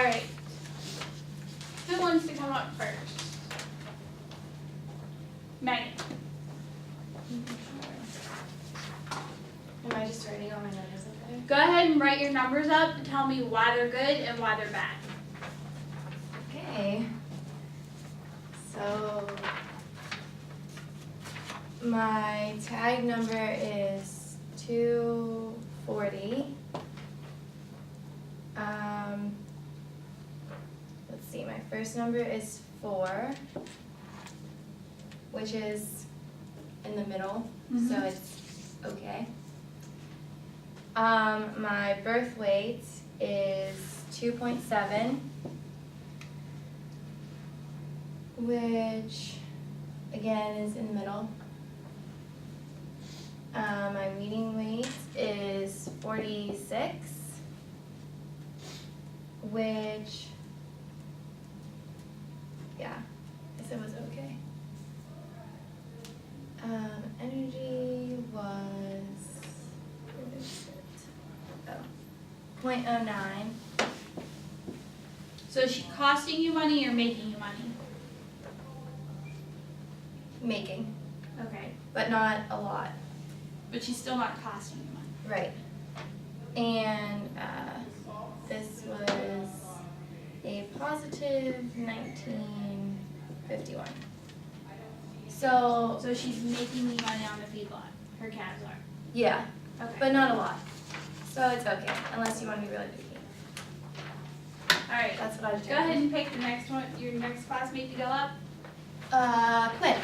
Alright. Who wants to come up first? Megan. Am I just writing all my numbers up there? Go ahead and write your numbers up and tell me why they're good and why they're bad. Okay. So my tag number is 240. Let's see, my first number is 4, which is in the middle, so it's okay. My birth weight is 2.7, which again is in the middle. My weaning weight is 46, which, yeah, I said was okay. Energy was, where is it? Oh, 0.09. So is she costing you money or making you money? Making, Okay. but not a lot. But she's still not costing you money. Right. And this was a positive 1951. So, So she's making you money on the feedlot. Her calves are. yeah, Okay. but not a lot. So it's okay, unless you want to be really picky. Alright. That's what I was Go doing. ahead and pick the next one, your next classmate to go up. Quinn.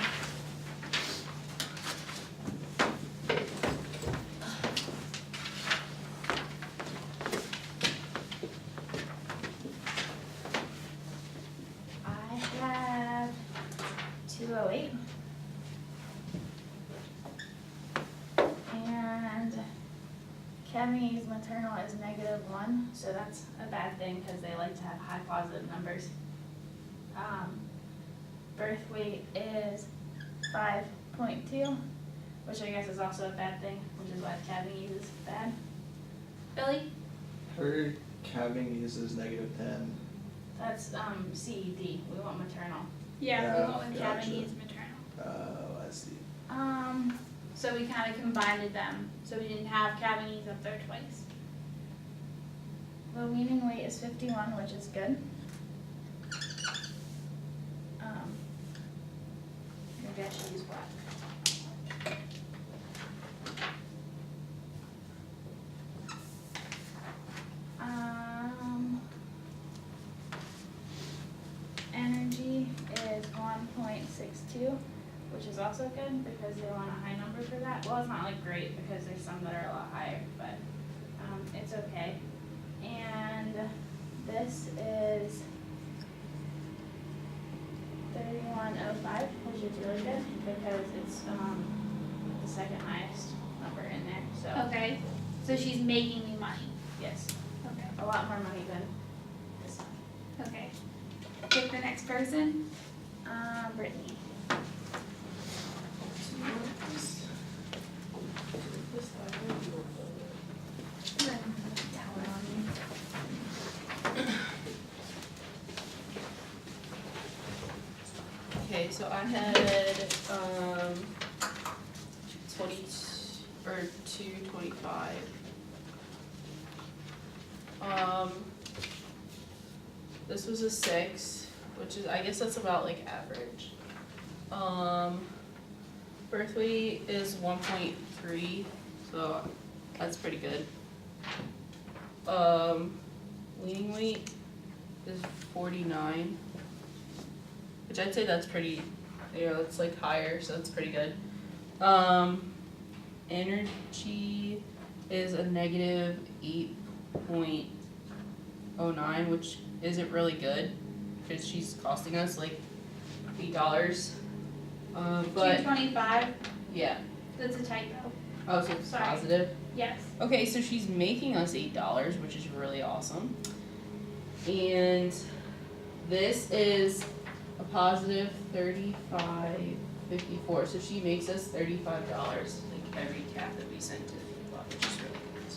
I have 208. And Kemi's maternal is -1, so that's a bad thing because they like to have high positive numbers. Birth weight is 5.2, which I guess is also a bad thing, which is why Kemi is bad. Billy? Her calving uses -10. That's CED. We want maternal. Yeah, Yeah, we went with gotcha. Kevin, he's maternal. Oh, I see. So we kind of combined them, so we didn't have Cavanese up there twice. The weaning weight is 51, which is good. Maybe I should use black. Energy is 1.62, which is also good because they want a high number for that. Well, it's not like great because there's some that are a lot higher, but it's okay. And this is 3105, which is really good because it's the second highest number in there. So Okay, so she's making you money. yes, Okay. a lot more money than this one. Okay. Pick the next person. Brittany. Okay, so I had 225. This was a 6, which is, I guess that's about like average. Birth weight is 1.3, so that's pretty good. Weaning weight is 49, which I'd say that's pretty, it's like higher, so that's pretty good. Energy is a -8.09, which isn't really good because she's costing us like $8. But 225, yeah, that's a typo. oh, so it's Sorry. positive. Yes. Okay, so she's making us $8, which is really awesome. And this is a positive 35.54. So she makes us $35 like every cat that we send to the feedlot, which is really good.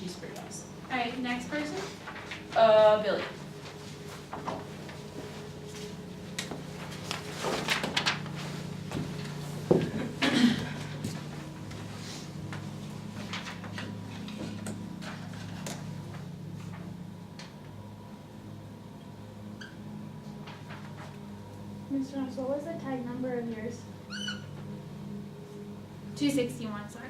She's pretty awesome. Alright, next person. Billy. Mr. Jones, what was the tag number of yours? 261, sorry.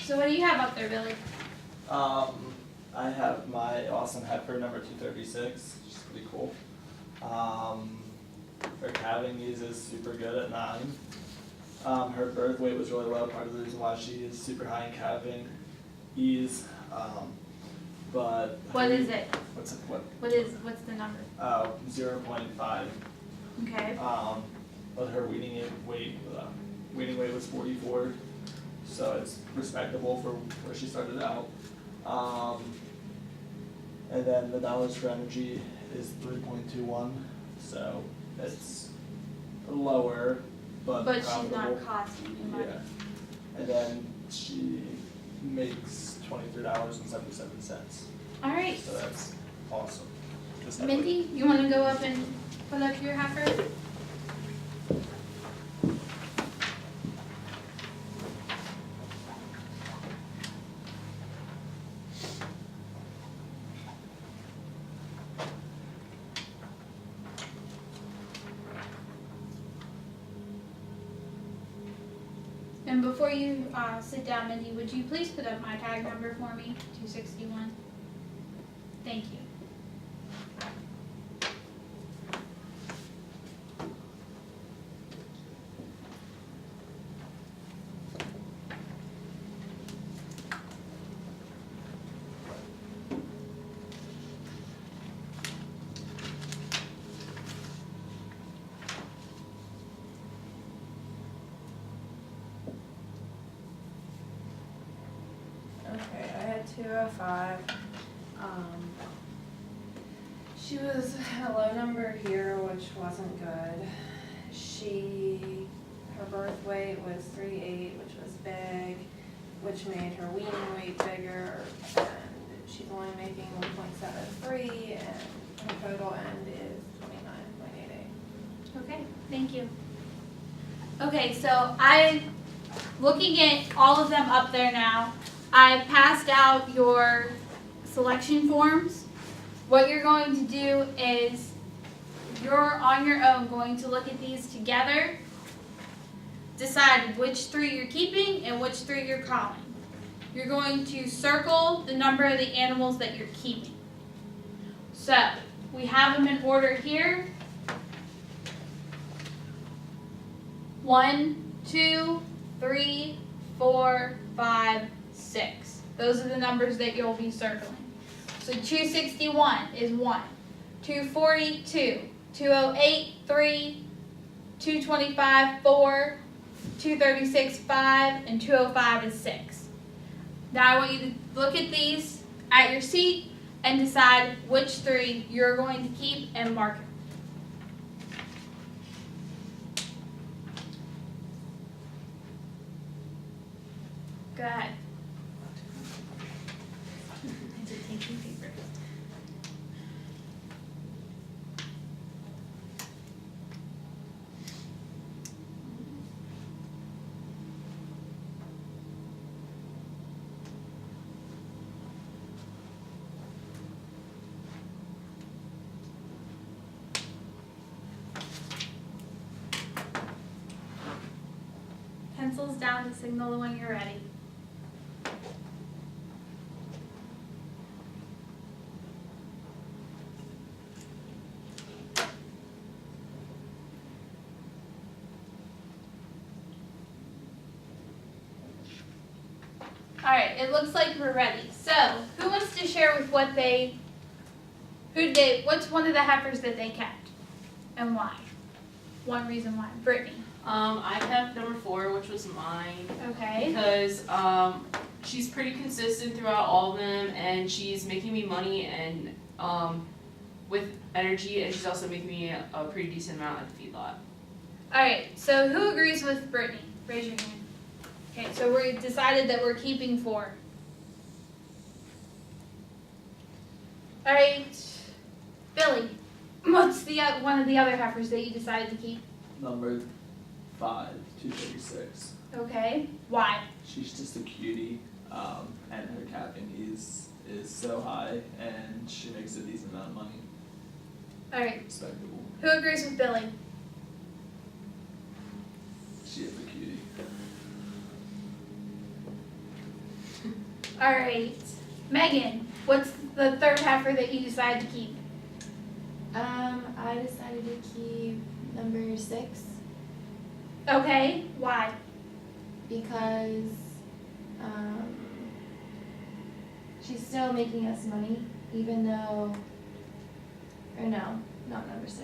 So what do you have up there, Billy? I have my awesome heifer number 236, which is pretty cool. Her calving ease is super good at 9. Her birth weight was really low, part of the reason why she is super high in calving ease. But What is it? what's What's the number? 0.5. Okay. But her weaning weight was 44, so it's respectable for where she started out. And then the dollars for energy is 3.21, so it's lower, but But she's profitable. not costing you money. Yeah. And then she makes $23.77, All right. so that's awesome. Just have Mindy, you want to go up and put up your heifer? And before you sit down, Mindy, would you please put up my tag number for me, 261? Thank you. Okay, I had 205. She was a low number here, which wasn't good. Her birth weight was 3.8, which was big, which made her weaning weight bigger, and she's only making 1.73, and her total end is 29.88. Okay, thank you. Okay, so looking at all of them up there now, I passed out your selection forms. What you're going to do is you're on your own going to look at these together, decide which 3 you're keeping and which 3 you're calling. You're going to circle the number of the animals that you're keeping. So, we have them in order here. 1, 2, 3, 4, 5, 6. Those are the numbers that you'll be circling. So 261 is 1, 240, 2, 208, 3, 225, 4, 236, 5, and 205 is 6. Now I want you to look at these at your seat and decide which 3 you're going to keep and mark them. Go ahead. Pencils down to signal when you're ready. Alright, it looks like we're ready. So, who wants to share with what's one of the heifers that they kept? And why? One reason why. Brittany. I kept number 4, which was mine, Okay. because she's pretty consistent throughout all of them, and she's making me money and with energy, and she's also making me a pretty decent amount at the feedlot. Alright, so who agrees with Brittany? Raise your hand. Okay, so we decided that we're keeping 4. Alright, Billy, what's the one of the other heifers that you decided to keep? Number 5, 236. Okay, why? She's just a cutie, and her calving is so high, and she makes a decent amount of money. Alright, Respectable. who agrees with Billy? She is a cutie. Alright, Megan, what's the third heifer that you decided to keep? I decided to keep number 6 Okay, why? because she's still making us money, even though, or no, not number 6.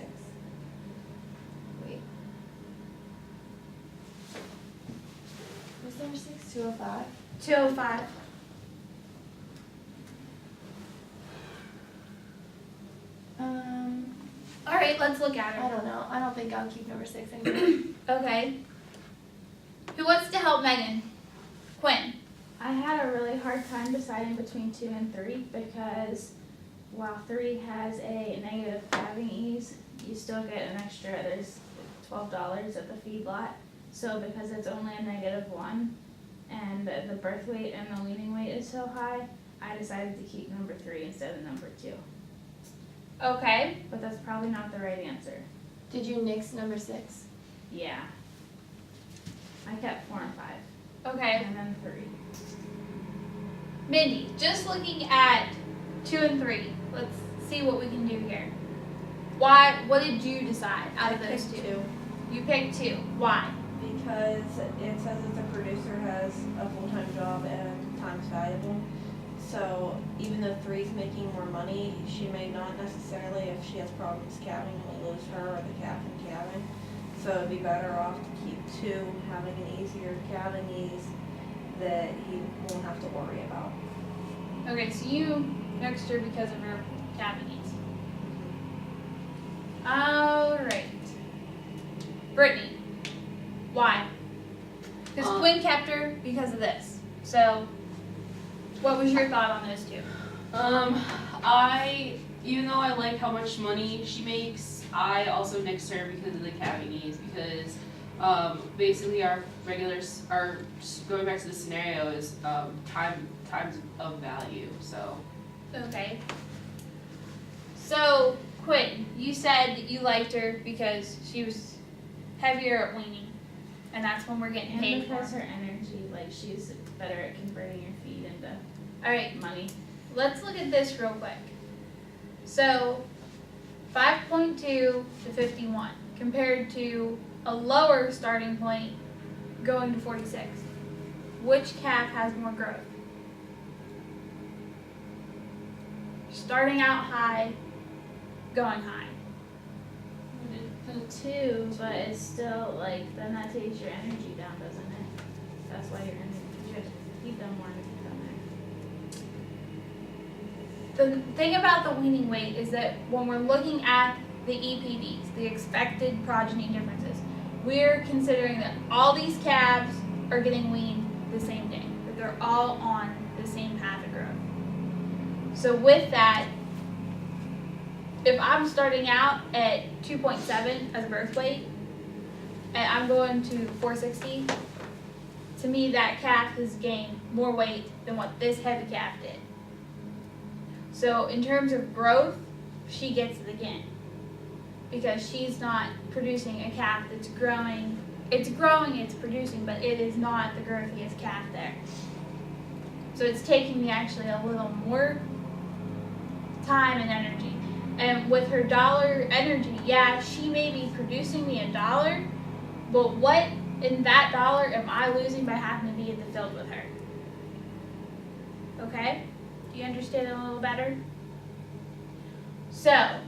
Wait. What's number 6? 205? 205. Alright, let's look at I her. don't know. I don't think I'll keep number 6 anymore. Okay. Who wants to help Megan? Quinn. I had a really hard time deciding between 2 and 3 because while 3 has a negative calving ease, you still get an extra, there's $12 at the feedlot. So because it's only a -1 and the birth weight and the weaning weight is so high, I decided to keep number 3 instead of number 2. Okay. But that's probably not the right answer. Did you nix number 6? Yeah. I kept 4 and 5. Okay. And then 3. Mindy, just looking at 2 and 3, let's see what we can do here. What did you decide out of those picked two? You picked 2. Why? Because it says that the producer has a full-time job and time's valuable. So even though 3's making more money, she may not necessarily, if she has problems calving, we lose her or the calf in calving. So it'd be better off to keep 2, having an easier calving ease that he won't have to worry about. Okay, so you next her because of her calving needs. Alright. Brittany. Why? Because Quinn kept her because of this. So, what was your thought on those 2? Even though I like how much money she makes, I also nixed her because of the calving needs, because basically our going back to the scenario is times of value, so. Okay. So, Quinn, you said that you liked her because she was heavier at weaning, and that's when we're getting And paid for. because her energy, like she's better at converting your feed into Alright, money. let's look at this real quick. So, 5.2 to 51 compared to a lower starting point going to 46. Which calf has more growth? Starting out high, going high. The 2, but it's still like, then that takes your energy down, doesn't it? That's why your energy, you have to feed them more to keep them there. The thing about the weaning weight is that when we're looking at the EPDs, the expected progeny differences, we're considering that all these calves are getting weaned the same day, that they're all on the same path of growth. So with that, if I'm starting out at 2.7 as a birth weight, and I'm going to 460, to me that calf has gained more weight than what this heavy calf did. So in terms of growth, she gets it again. Because she's not producing a calf that's growing. It's growing, it's producing, but it is not the growthiest calf there. So it's taking me actually a little more time and energy. And with her dollar energy, yeah, she may be producing me $1, but what in that dollar am I losing by having to be in the field with her? Okay? Do you understand it a little better? So,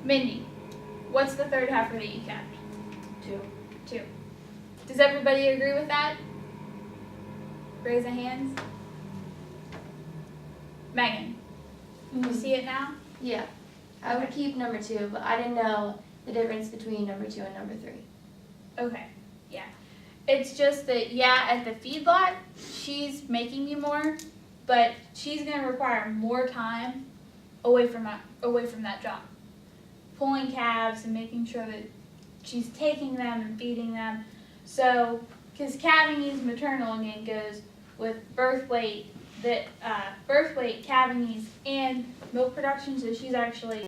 Mindy, what's the third heifer that you kept? 2. 2. Does everybody agree with that? Raise a hands. Megan, you see it now? Yeah, I would keep number 2, but I didn't know the difference between number 2 and number 3. Okay, yeah. It's just that, yeah, at the feedlot, she's making you more, but she's gonna require more time away from that job. Pulling calves and making sure that she's taking them and feeding them. So, because calving needs, maternal again goes with birth weight, calving needs, and milk production, so she's actually